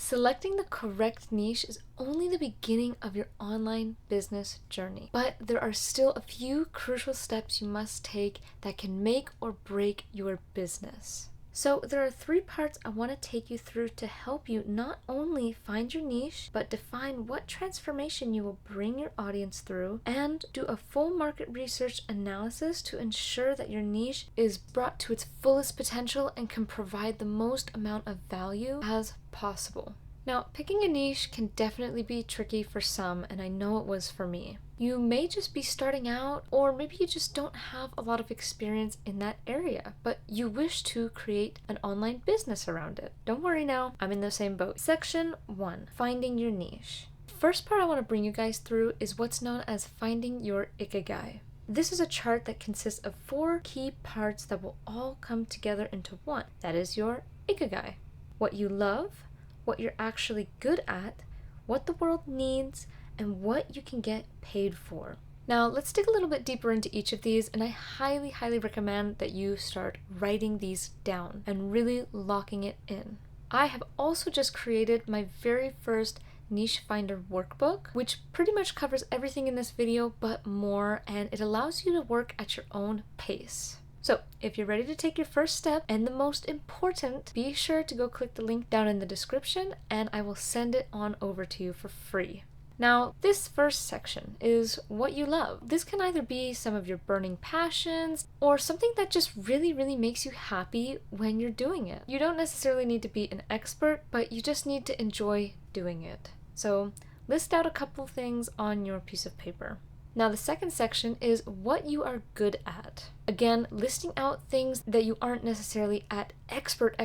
Selecting the correct niche is only the beginning of your online business journey, but there are still a few crucial steps you must take that can make or break your business. So there are 3 parts I want to take you through to help you not only find your niche, but define what transformation you will bring your audience through, and do a full market research analysis to ensure that your niche is brought to its fullest potential and can provide the most amount of value as possible. Now, picking a niche can definitely be tricky for some, and I know it was for me. You may just be starting out, or maybe you just don't have a lot of experience in that area, but you wish to create an online business around it. Don't worry now, I'm in the same boat. Section 1, finding your niche. First part I want to bring you guys through is what's known as finding your Ikigai. This is a chart that consists of 4 key parts that will all come together into one. That is your Ikigai. What you love, what you're actually good at, what the world needs, and what you can get paid for. Now, let's dig a little bit deeper into each of these, and I highly, highly recommend that you start writing these down and really locking it in. I have also just created my very first Niche Finder workbook, which pretty much covers everything in this video, but more, and it allows you to work at your own pace. So if you're ready to take your first step, and the most important, be sure to go click the link down in the description and I will send it on over to you for free. Now, this first section is what you love. This can either be some of your burning passions or something that just really, really makes you happy when you're doing it. You don't necessarily need to be an expert, but you just need to enjoy doing it. So list out a couple things on your piece of paper. Now, the second section is what you are good at. Again, listing out things that you aren't necessarily at expert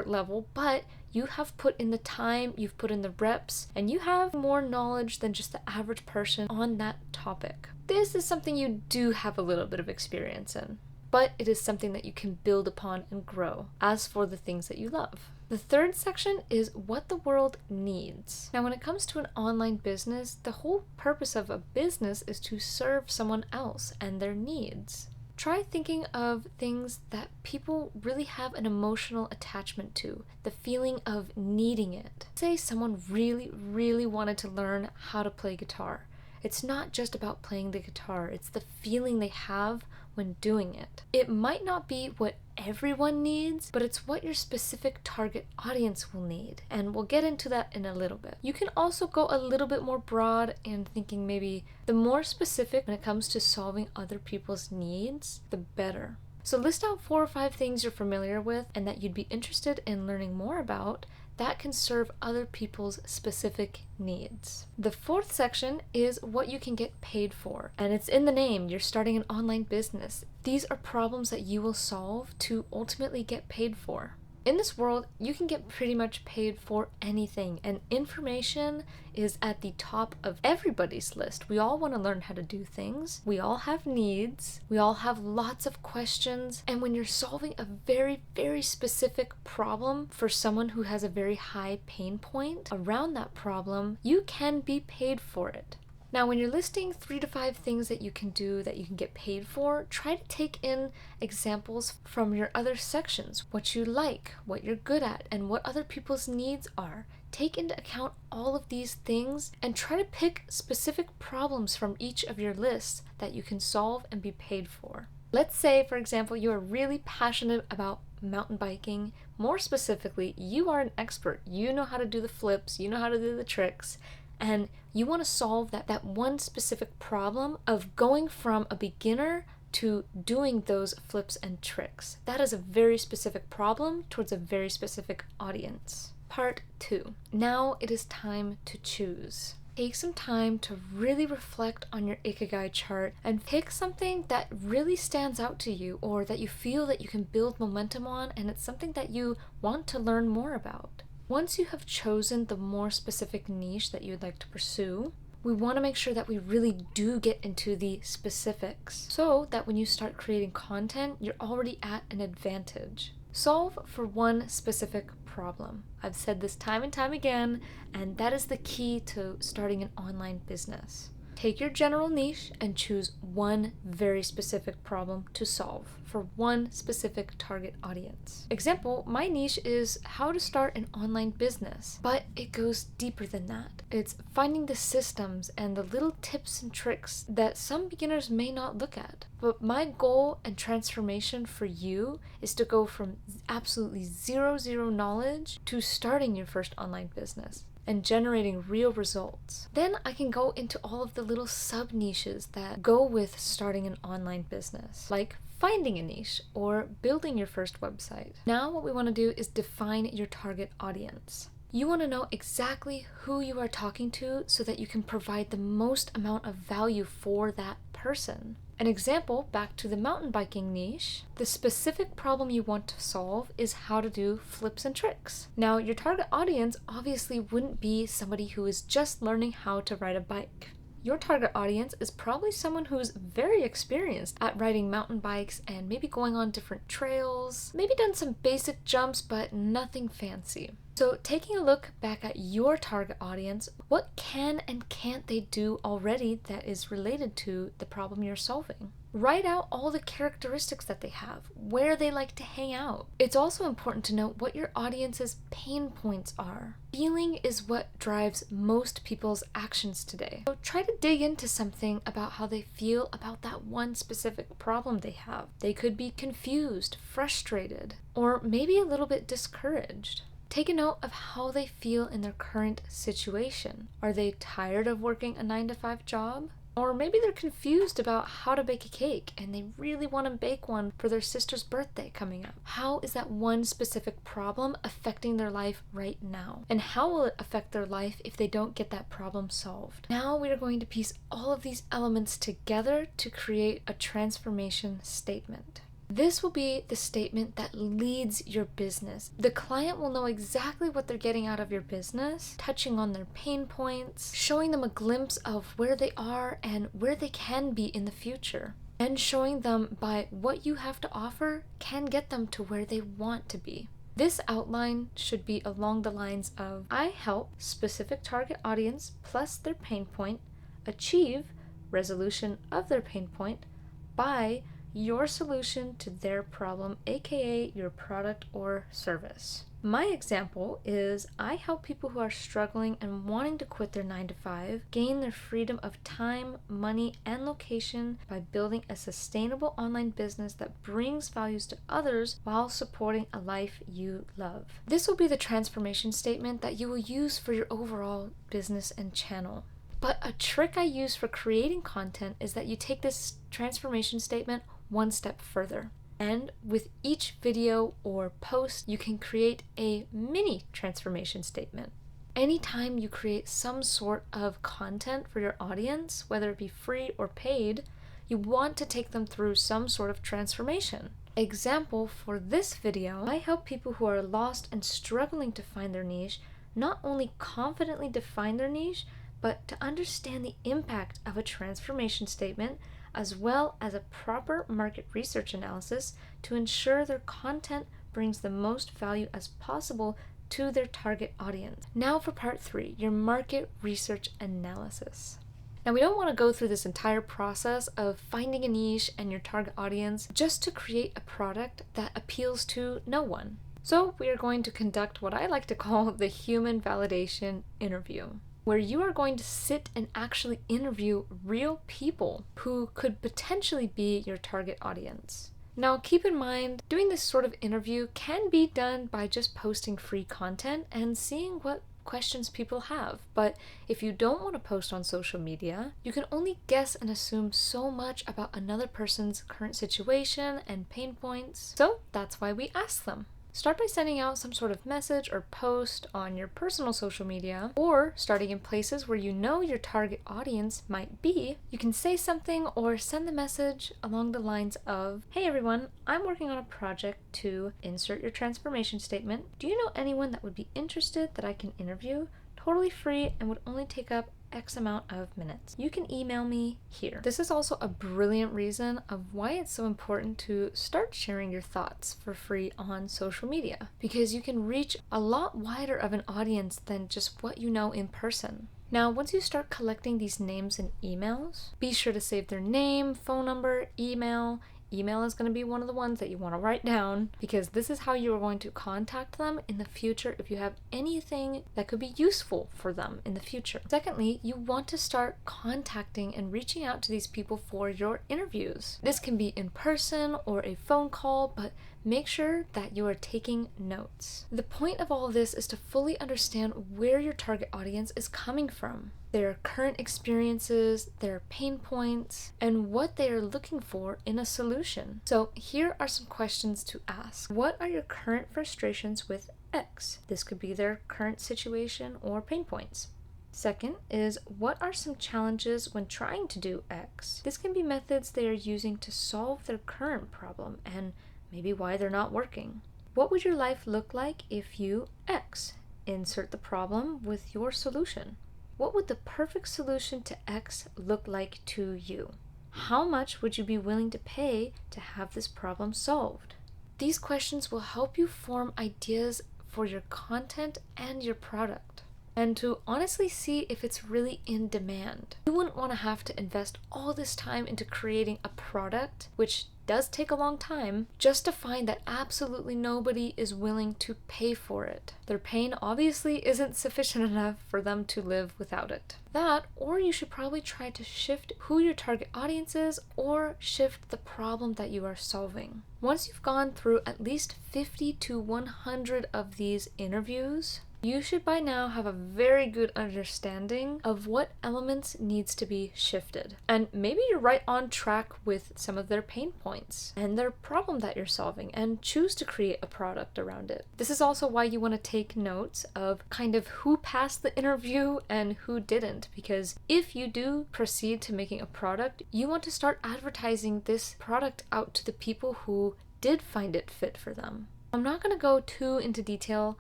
level, but you have put in the time, you've put in the reps, and you have more knowledge than just the average person on that topic. This is something you do have a little bit of experience in, but it is something that you can build upon and grow. As for the things that you love. The third section is what the world needs. Now, when it comes to an online business, the whole purpose of a business is to serve someone else and their needs. Try thinking of things that people really have an emotional attachment to, the feeling of needing it. Say someone really, really wanted to learn how to play guitar. It's not just about playing the guitar, it's the feeling they have when doing it. It might not be what everyone needs, but it's what your specific target audience will need, and we'll get into that in a little bit. You can also go a little bit more broad in thinking maybe the more specific when it comes to solving other people's needs, the better. So list out 4 or 5 things you're familiar with and that you'd be interested in learning more about that can serve other people's specific needs. The fourth section is what you can get paid for, and it's in the name. You're starting an online business. These are problems that you will solve to ultimately get paid for. In this world, you can get pretty much paid for anything, and information is at the top of everybody's list. We all want to learn how to do things. We all have needs. We all have lots of questions. And when you're solving a very, very specific problem for someone who has a very high pain point around that problem, you can be paid for it. Now, when you're listing 3 to 5 things that you can do that you can get paid for, try to take in examples from your other sections, what you like, what you're good at, and what other people's needs are. Take into account all of these things and try to pick specific problems from each of your lists that you can solve and be paid for. Let's say, for example, you are really passionate about mountain biking. More specifically, you are an expert. You know how to do the flips, you know how to do the tricks, and you want to solve that one specific problem of going from a beginner to doing those flips and tricks. That is a very specific problem towards a very specific audience. Part 2. Now it is time to choose. Take some time to really reflect on your Ikigai chart and pick something that really stands out to you or that you feel that you can build momentum on, and it's something that you want to learn more about. Once you have chosen the more specific niche that you'd like to pursue, we want to make sure that we really do get into the specifics so that when you start creating content, you're already at an advantage. Solve for one specific problem. I've said this time and time again, and that is the key to starting an online business. Take your general niche and choose one very specific problem to solve for one specific target audience. Example, my niche is how to start an online business, but it goes deeper than that. It's finding the systems and the little tips and tricks that some beginners may not look at. But my goal and transformation for you is to go from absolutely zero knowledge to starting your first online business and generating real results. Then I can go into all of the little sub niches that go with starting an online business, like finding a niche or building your first website. Now what we want to do is define your target audience. You want to know exactly who you are talking to so that you can provide the most amount of value for that person. An example, back to the mountain biking niche, the specific problem you want to solve is how to do flips and tricks. Now, your target audience obviously wouldn't be somebody who is just learning how to ride a bike. Your target audience is probably someone who's very experienced at riding mountain bikes and maybe going on different trails, maybe done some basic jumps, but nothing fancy. So taking a look back at your target audience, what can and can't they do already that is related to the problem you're solving? Write out all the characteristics that they have, where they like to hang out. It's also important to note what your audience's pain points are. Feeling is what drives most people's actions today. So try to dig into something about how they feel about that one specific problem they have. They could be confused, frustrated, or maybe a little bit discouraged. Take a note of how they feel in their current situation. Are they tired of working a 9-to-5 job? Or maybe they're confused about how to bake a cake and they really want to bake one for their sister's birthday coming up. How is that one specific problem affecting their life right now? And how will it affect their life if they don't get that problem solved? Now we are going to piece all of these elements together to create a transformation statement. This will be the statement that leads your business. The client will know exactly what they're getting out of your business, touching on their pain points, showing them a glimpse of where they are and where they can be in the future, and showing them by what you have to offer can get them to where they want to be. This outline should be along the lines of, I help specific target audience plus their pain point achieve resolution of their pain point by your solution to their problem, aka your product or service. My example is I help people who are struggling and wanting to quit their 9-to-5 gain their freedom of time, money, and location by building a sustainable online business that brings values to others while supporting a life you love. This will be the transformation statement that you will use for your overall business and channel. But a trick I use for creating content is that you take this transformation statement one step further. And with each video or post, you can create a mini transformation statement. Anytime you create some sort of content for your audience, whether it be free or paid, you want to take them through some sort of transformation. Example for this video, I help people who are lost and struggling to find their niche not only confidently define their niche, but to understand the impact of a transformation statement as well as a proper market research analysis to ensure their content brings the most value as possible to their target audience. Now for part 3, your market research analysis. Now we don't want to go through this entire process of finding a niche and your target audience just to create a product that appeals to no one. So we are going to conduct what I like to call the human validation interview, where you are going to sit and actually interview real people who could potentially be your target audience. Now keep in mind, doing this sort of interview can be done by just posting free content and seeing what questions people have. But if you don't want to post on social media, you can only guess and assume so much about another person's current situation and pain points. So that's why we ask them. Start by sending out some sort of message or post on your personal social media, or starting in places where you know your target audience might be. You can say something or send the message along the lines of, hey everyone, I'm working on a project to insert your transformation statement. Do you know anyone that would be interested that I can interview? Totally free and would only take up X amount of minutes. You can email me here. This is also a brilliant reason of why it's so important to start sharing your thoughts for free on social media, because you can reach a lot wider of an audience than just what you know in person. Now, once you start collecting these names and emails, be sure to save their name, phone number, email. Email is going to be one of the ones that you want to write down because this is how you are going to contact them in the future if you have anything that could be useful for them in the future. Secondly, you want to start contacting and reaching out to these people for your interviews. This can be in person or a phone call, but make sure that you are taking notes. The point of all of this is to fully understand where your target audience is coming from, their current experiences, their pain points, and what they are looking for in a solution. So here are some questions to ask. What are your current frustrations with X? This could be their current situation or pain points. Second is, what are some challenges when trying to do X? This can be methods they are using to solve their current problem and maybe why they're not working. What would your life look like if you X? Insert the problem with your solution. What would the perfect solution to X look like to you? How much would you be willing to pay to have this problem solved? These questions will help you form ideas for your content and your product, and to honestly see if it's really in demand. You wouldn't want to have to invest all this time into creating a product, which does take a long time, just to find that absolutely nobody is willing to pay for it. Their pain obviously isn't sufficient enough for them to live without it. That, or you should probably try to shift who your target audience is or shift the problem that you are solving. Once you've gone through at least 50 to 100 of these interviews, you should by now have a very good understanding of what elements needs to be shifted. And maybe you're right on track with some of their pain points and their problem that you're solving and choose to create a product around it. This is also why you want to take notes of kind of who passed the interview and who didn't, because if you do proceed to making a product, you want to start advertising this product out to the people who did find it fit for them. I'm not going to go too into detail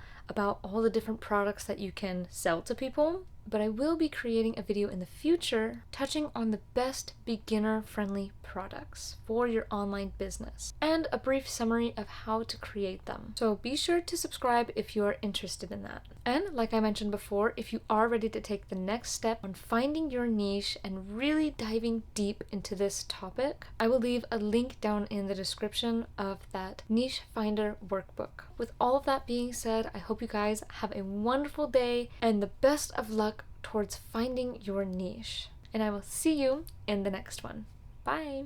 about all the different products that you can sell to people, but I will be creating a video in the future touching on the best beginner-friendly products for your online business and a brief summary of how to create them. So be sure to subscribe if you are interested in that. And like I mentioned before, if you are ready to take the next step on finding your niche and really diving deep into this topic, I will leave a link down in the description of that Niche Finder workbook. With all of that being said, I hope you guys have a wonderful day and the best of luck towards finding your niche. And I will see you in the next one. Bye!